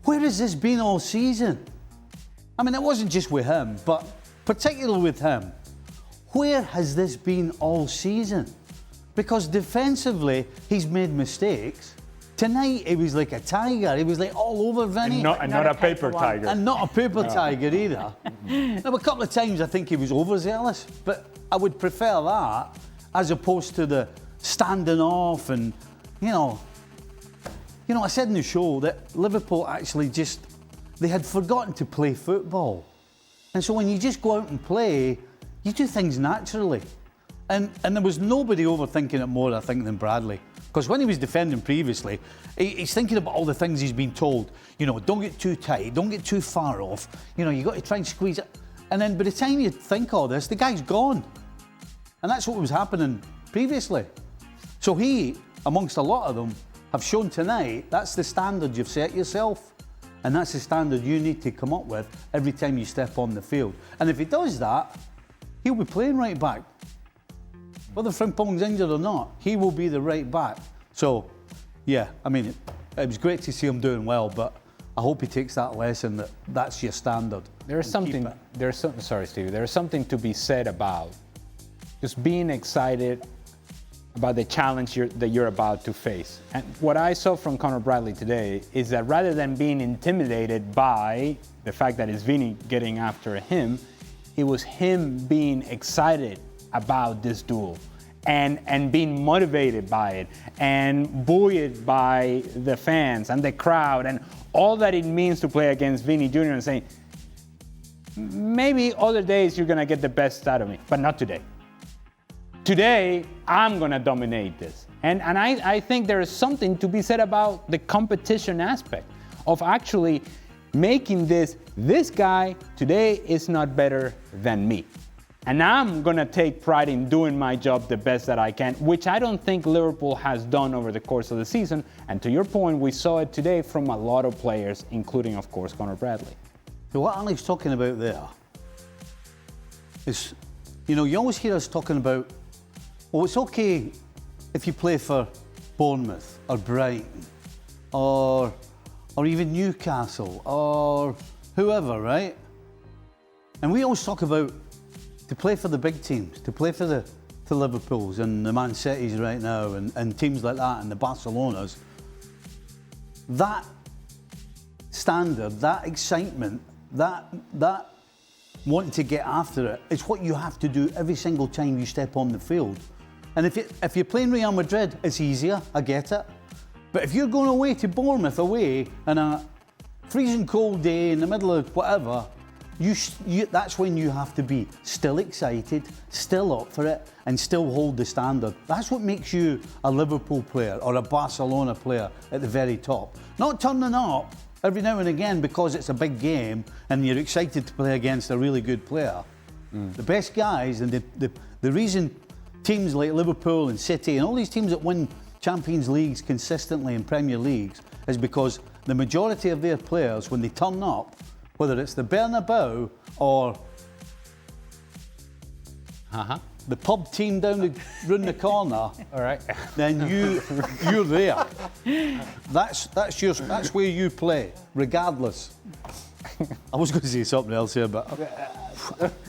where has this been all season? I mean, it wasn't just with him, but particularly with him. Where has this been all season? Because defensively, he's made mistakes. Tonight, he was like a tiger. He was like all over Vinny. And not a paper tiger. And not a paper tiger either. Now, a couple of times I think he was overzealous, but I would prefer that as opposed to the standing off and, I said in the show that Liverpool actually they had forgotten to play football. And so when you just go out and play, you do things naturally. And there was nobody overthinking it more, I think, than Bradley. Because when he was defending previously, he's thinking about all the things he's been told. Don't get too tight, don't get too far off. You got to try and squeeze it. And then by the time you think all this, the guy's gone. And that's what was happening previously. So he, amongst a lot of them, have shown tonight that's the standard you've set yourself. And that's the standard you need to come up with every time you step on the field. And if he does that, he'll be playing right back. Whether Frimpong's injured or not, he will be the right back. So, yeah, I mean, it was great to see him doing well, but I hope he takes that lesson that that's your standard. There's something to be said about just being excited about the challenge that you're about to face. And what I saw from Conor Bradley today is that rather than being intimidated by the fact that it's Vini getting after him, it was him being excited about this duel and being motivated by it and buoyed by the fans and the crowd and all that it means to play against Vini Jr. and saying, maybe other days you're gonna get the best out of me, but not today. Today, I'm going to dominate this. And I think there is something to be said about the competition aspect of actually making this guy today is not better than me. And I'm going to take pride in doing my job the best that I can, which I don't think Liverpool has done over the course of the season. And to your point, we saw it today from a lot of players, including, of course, Conor Bradley. So what Alex talking about there is, you know, you always hear us talking about, well, it's okay if you play for Bournemouth or Brighton or even Newcastle or whoever, right? And we always talk about to play for the big teams, to play for the Liverpools and the Man Cities right now and teams like that and the Barcelonas. That standard, that excitement, that wanting to get after it, it's what you have to do every single time you step on the field. And if you're playing Real Madrid, it's easier, I get it. But if you're going away to Bournemouth away on a freezing cold day in the middle of whatever, that's when you have to be still excited, still up for it, and still hold the standard. That's what makes you a Liverpool player or a Barcelona player at the very top. Not turning up every now and again because it's a big game and you're excited to play against a really good player. The best guys and the reason teams like Liverpool and City and all these teams that win Champions Leagues consistently in Premier Leagues is because the majority of their players, when they turn up, whether it's the Bernabeu or the pub team down round the corner, all right, then you're there. That's where you play, regardless. I was going to say something else here, but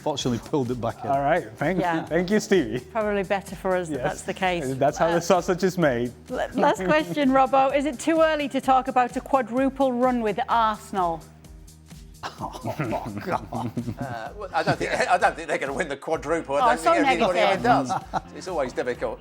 fortunately pulled it back in. All right, thank you, Stevie. Probably better for us that that's the case. That's how the sausage is made. Last question, Robbo. Is it too early to talk about a quadruple run with Arsenal? Oh, God. Well, I don't think they're going to win the quadruple. I don't think anybody ever does. It's always difficult.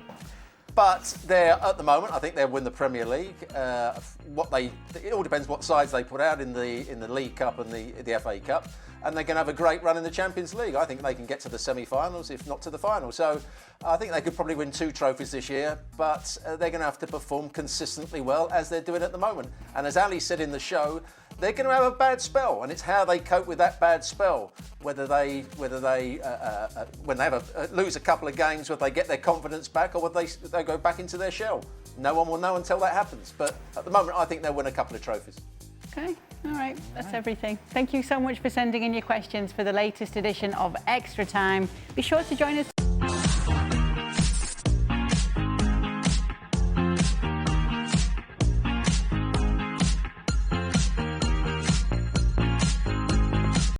But at the moment, I think they'll win the Premier League. It all depends what sides they put out in the League Cup and the FA Cup. And they're going to have a great run in the Champions League. I think they can get to the semi-finals, if not to the final. So I think they could probably win 2 trophies this year, but they're going to have to perform consistently well as they're doing at the moment. And as Ali said in the show, they're going to have a bad spell, and it's how they cope with that bad spell. Whether they when they lose a couple of games, whether they get their confidence back or whether they go back into their shell. No one will know until that happens. But at the moment, I think they'll win a couple of trophies. Okay, all right, that's everything. Thank you so much for sending in your questions for the latest edition of Extra Time. Be sure to join us.